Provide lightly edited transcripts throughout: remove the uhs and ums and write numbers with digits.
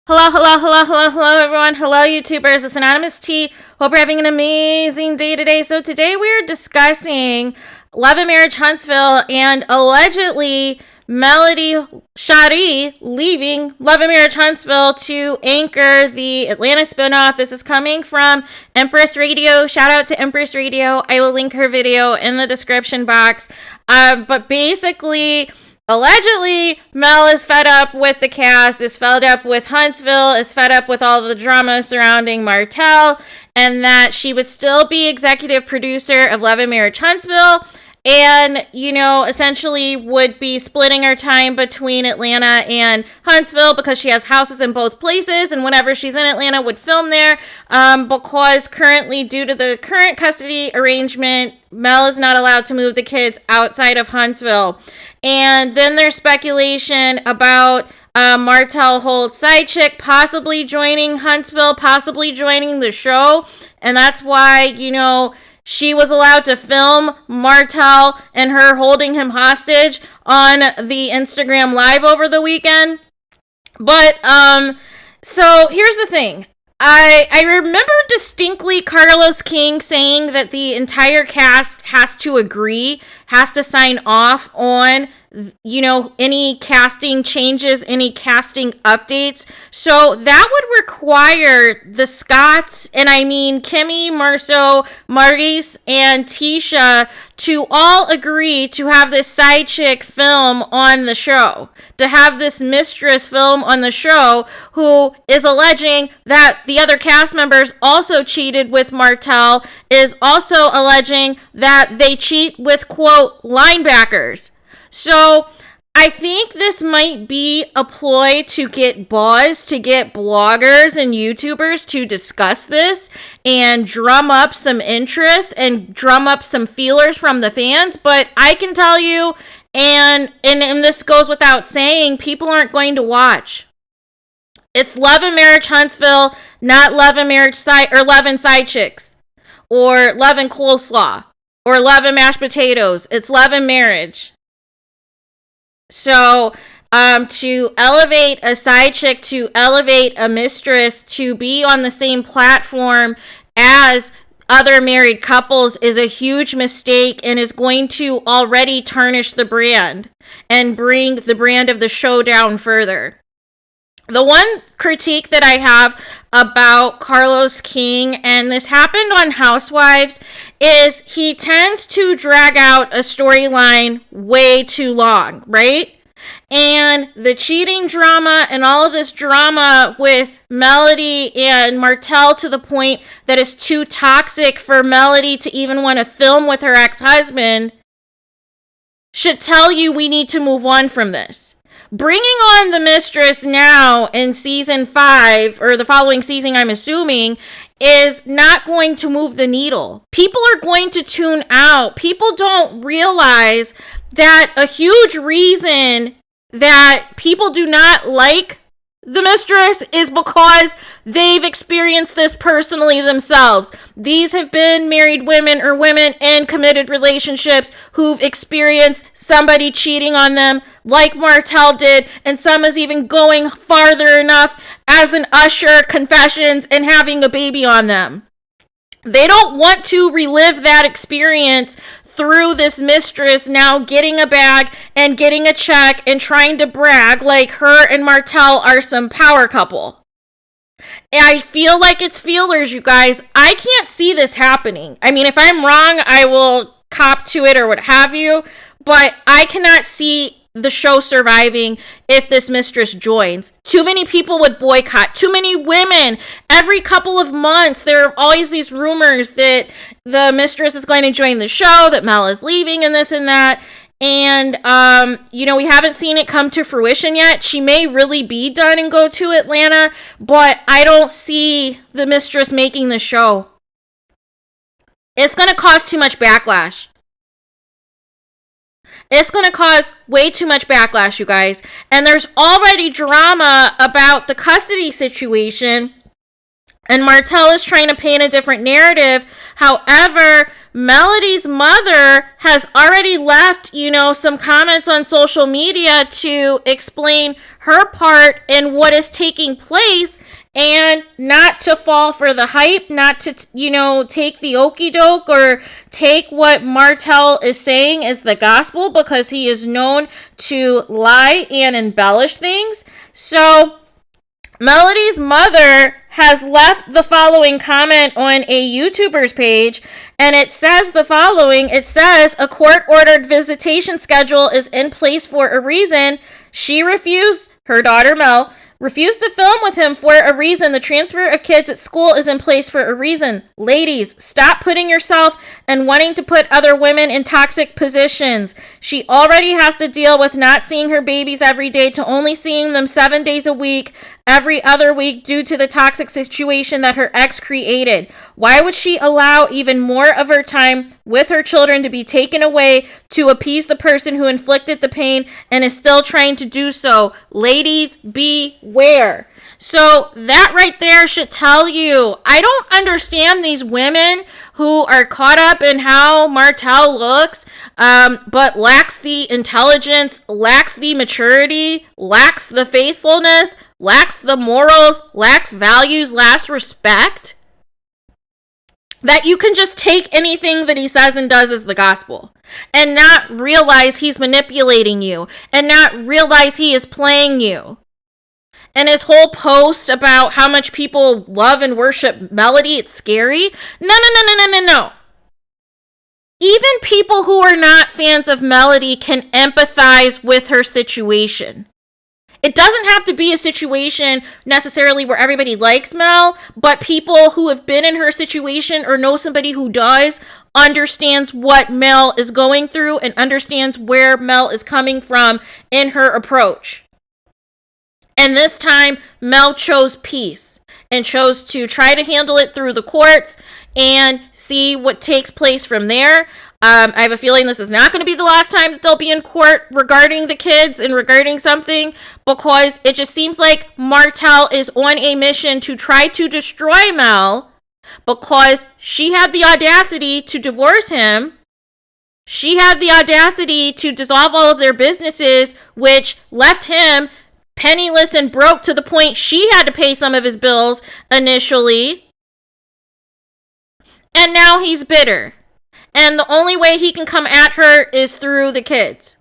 Hello, everyone. Hello, YouTubers. It's Anonymous T. Hope you're having an amazing day today. So today we're discussing Love and Marriage Huntsville and allegedly Melody SHARI leaving Love and Marriage Huntsville to anchor the Atlanta spinoff. This is coming from EMPRESS Radio. Shout out to EMPRESS Radio. I will link her video in the description box. But basically, allegedly, Mel is fed up with the cast, is fed up with Huntsville, is fed up with all the drama surrounding Martell, and that she would still be executive producer of Love and Marriage Huntsville, and, essentially would be splitting her time between Atlanta and Huntsville because she has houses in both places, and whenever she's in Atlanta would film there, because currently, due to the current custody arrangement, Mel is not allowed to move the kids outside of Huntsville. And then there's speculation about Martell Holt's side chick possibly joining Huntsville, possibly joining the show, and that's why, she was allowed to film Martell and her holding him hostage on the Instagram Live over the weekend. But, so here's the thing. I remember distinctly Carlos King saying that the entire cast has to agree, has to sign off on, any casting changes, any casting updates. So that would require the Scotts, and I mean Kimmy, Marceau, Maurice, and Tisha to all agree to have this side chick film on the show, to have this mistress film on the show, who is alleging that the other cast members also cheated with Martell, is also alleging that they cheat with, quote, linebackers. So I think this might be a ploy to get buzz, to get bloggers and YouTubers to discuss this and drum up some interest and drum up some feelers from the fans. But I can tell you, and this goes without saying, people aren't going to watch. It's Love and Marriage Huntsville, not Love and Marriage Love and Side Chicks, or Love and Coleslaw, or Love and Mashed Potatoes. It's Love and Marriage. So, to elevate a side chick, to elevate a mistress, to be on the same platform as other married couples is a huge mistake and is going to already tarnish the brand and bring the brand of the show down further. The one critique that I have about Carlos King, and this happened on Housewives, is he tends to drag out a storyline way too long, right? And the cheating drama and all of this drama with Melody and Martell, to the point that is too toxic for Melody to even want to film with her ex-husband, should tell you we need to move on from this. Bringing on the mistress now in season 5, or the following season, I'm assuming, is not going to move the needle. People are going to tune out. People don't realize that a huge reason that people do not like the mistress is because they've experienced this personally themselves. These have been married women or women in committed relationships who've experienced somebody cheating on them, like Martell did, and some is even going farther enough as an Usher confessions and having a baby on them. They don't want to relive that experience through this mistress now getting a bag and getting a check and trying to brag like her and Martell are some power couple. I feel like it's feelers, you guys. I can't see this happening. I mean, if I'm wrong, I will cop to it or what have you, but I cannot see the show surviving if this mistress joins. Too many people would boycott. Too many women. Every couple of months, there are always these rumors that the mistress is going to join the show, that Mel is leaving, and this and that. And, we haven't seen it come to fruition yet. She may really be done and go to Atlanta, but I don't see the mistress making the show. It's going to cause too much backlash. It's going to cause way too much backlash, you guys. And there's already drama about the custody situation. And Martell is trying to paint a different narrative. However, Melody's mother has already left, some comments on social media to explain her part in what is taking place, and not to fall for the hype, not to, take the okie doke or take what Martell is saying as the gospel, because he is known to lie and embellish things. So Melody's mother has left the following comment on a YouTuber's page, and it says the following. It says, a court-ordered visitation schedule is in place for a reason. She refused, her daughter Mel, refused to film with him for a reason. The transfer of kids at school is in place for a reason. Ladies, stop putting yourself and wanting to put other women in toxic positions. She already has to deal with not seeing her babies every day to only seeing them 7 days a week, every other week, due to the toxic situation that her ex created. Why would she allow even more of her time with her children to be taken away to appease the person who inflicted the pain and is still trying to do so? Ladies, beware. So that right there should tell you, I don't understand these women who are caught up in how Martell looks, but lacks the intelligence, lacks the maturity, lacks the faithfulness, lacks the morals, lacks values, lacks respect, that you can just take anything that he says and does as the gospel and not realize he's manipulating you and not realize he is playing you. And his whole post about how much people love and worship Melody, it's scary. No. Even people who are not fans of Melody can empathize with her situation. It doesn't have to be a situation necessarily where everybody likes Mel, but people who have been in her situation or know somebody who does understands what Mel is going through and understands where Mel is coming from in her approach. And this time, Mel chose peace and chose to try to handle it through the courts and see what takes place from there. I have a feeling this is not going to be the last time that they'll be in court regarding the kids and regarding something, because it just seems like Martell is on a mission to try to destroy Mel, because she had the audacity to divorce him. She had the audacity to dissolve all of their businesses, which left him penniless and broke to the point she had to pay some of his bills initially. And now he's bitter. And the only way he can come at her is through the kids,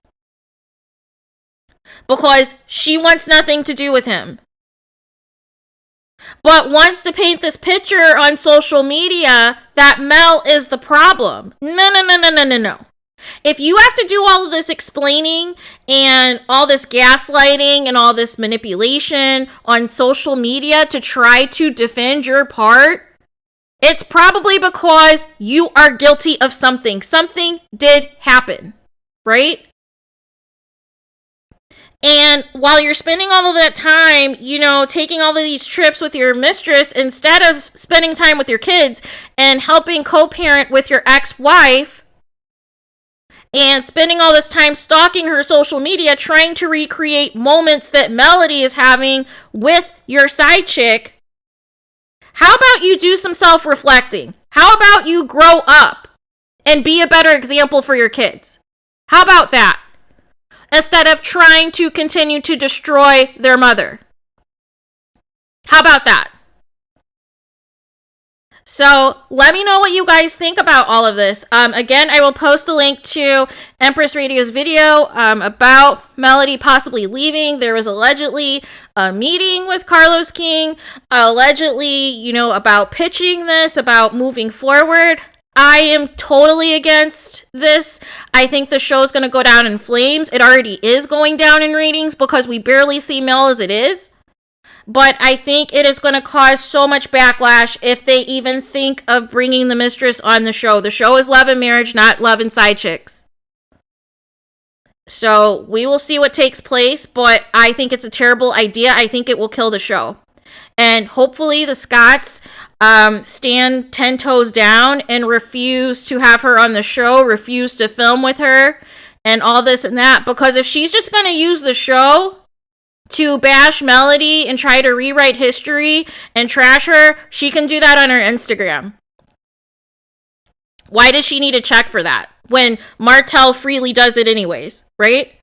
because she wants nothing to do with him, but wants to paint this picture on social media that Mel is the problem. No. If you have to do all of this explaining and all this gaslighting and all this manipulation on social media to try to defend your part, it's probably because you are guilty of something. Something did happen, right? And while you're spending all of that time, taking all of these trips with your mistress, instead of spending time with your kids and helping co-parent with your ex-wife, and spending all this time stalking her social media, trying to recreate moments that Melody is having with your side chick, how about you do some self-reflecting? How about you grow up and be a better example for your kids? How about that? Instead of trying to continue to destroy their mother. How about that? So let me know what you guys think about all of this. Again, I will post the link to Empress Radio's video about Melody possibly leaving. There was allegedly a meeting with Carlos King, allegedly, about pitching this, about moving forward. I am totally against this. I think the show is going to go down in flames. It already is going down in ratings because we barely see Mel as it is. But I think it is going to cause so much backlash if they even think of bringing the mistress on the show. The show is Love and Marriage, not Love and Side Chicks. So we will see what takes place, but I think it's a terrible idea. I think it will kill the show. And hopefully the Scotts stand 10 toes down and refuse to have her on the show, refuse to film with her and all this and that. Because if she's just going to use the show to bash Melody and try to rewrite history and trash her, she can do that on her Instagram. Why does she need a check for that when Martell freely does it anyways, right?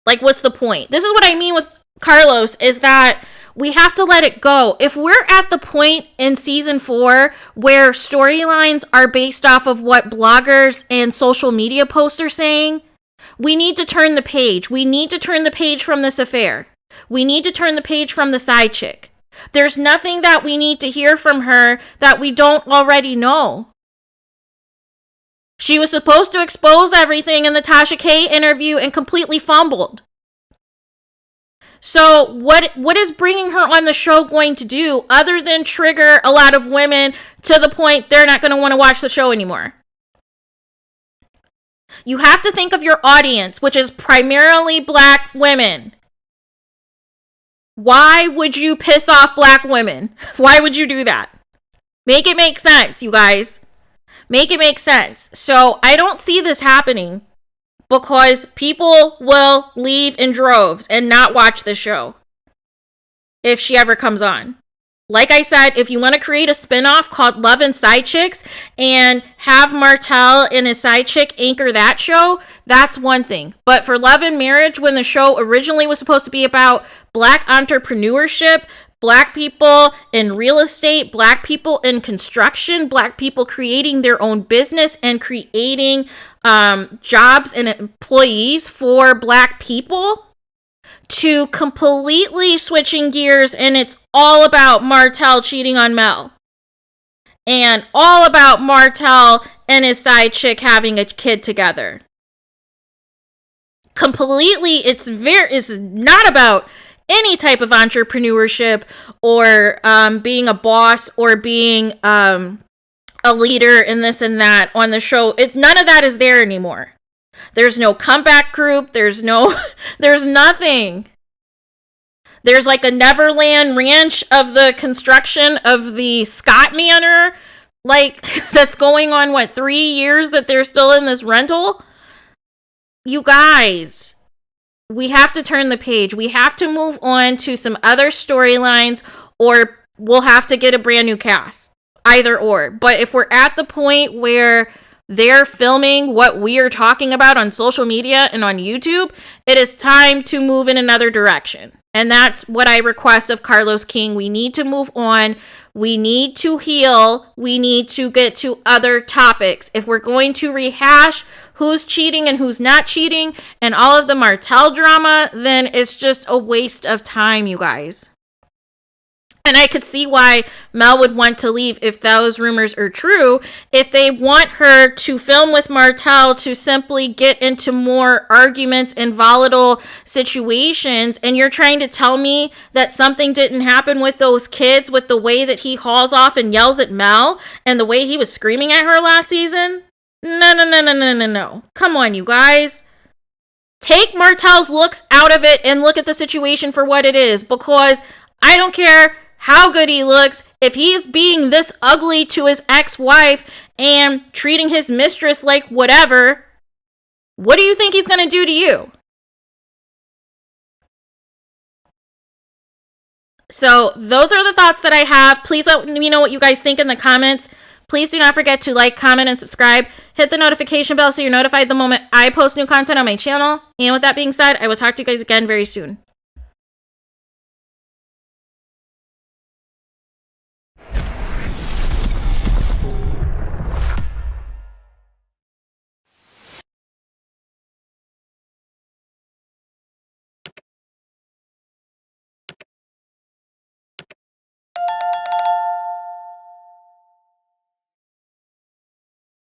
Like, what's the point? This is what I mean with Carlos, is that we have to let it go. If we're at the point in season 4 where storylines are based off of what bloggers and social media posts are saying, we need to turn the page. We need to turn the page from this affair. We need to turn the page from the side chick. There's nothing that we need to hear from her that we don't already know. She was supposed to expose everything in the Tasha K interview and completely fumbled. So what is bringing her on the show going to do other than trigger a lot of women to the point they're not going to want to watch the show anymore? You have to think of your audience, which is primarily black women. Why would you piss off black women? Why would you do that? Make it make sense, you guys. Make it make sense. So I don't see this happening because people will leave in droves and not watch the show if she ever comes on. Like I said, if you want to create a spinoff called Love and Side Chicks and have Martell and his side chick anchor that show, that's one thing. But for Love and Marriage, when the show originally was supposed to be about black entrepreneurship, black people in real estate, black people in construction, black people creating their own business and creating jobs and employees for black people, to completely switching gears, and it's all about Martell cheating on Mel. And all about Martell and his side chick having a kid together. Completely, it's not about any type of entrepreneurship or being a boss or being a leader and this and that on the show. None of that is there anymore. There's no comeback group. There's nothing. There's like a Neverland Ranch of the construction of the Scott Manor, like that's going on, 3 years that they're still in this rental? You guys, we have to turn the page. We have to move on to some other storylines, or we'll have to get a brand new cast. Either or. But if we're at the point where they're filming what we are talking about on social media and on YouTube, it is time to move in another direction. And that's what I request of Carlos King. We need to move on. We need to heal. We need to get to other topics. If we're going to rehash who's cheating and who's not cheating and all of the Martell drama, then it's just a waste of time, you guys. And I could see why Mel would want to leave if those rumors are true. If they want her to film with Martell to simply get into more arguments and volatile situations, and you're trying to tell me that something didn't happen with those kids with the way that he hauls off and yells at Mel and the way he was screaming at her last season? No. Come on, you guys. Take Martell's looks out of it and look at the situation for what it is, because I don't care how good he looks. If he's being this ugly to his ex-wife and treating his mistress like whatever, what do you think he's going to do to you? So those are the thoughts that I have. Please let me know what you guys think in the comments. Please do not forget to like, comment, and subscribe. Hit the notification bell so you're notified the moment I post new content on my channel. And with that being said, I will talk to you guys again very soon.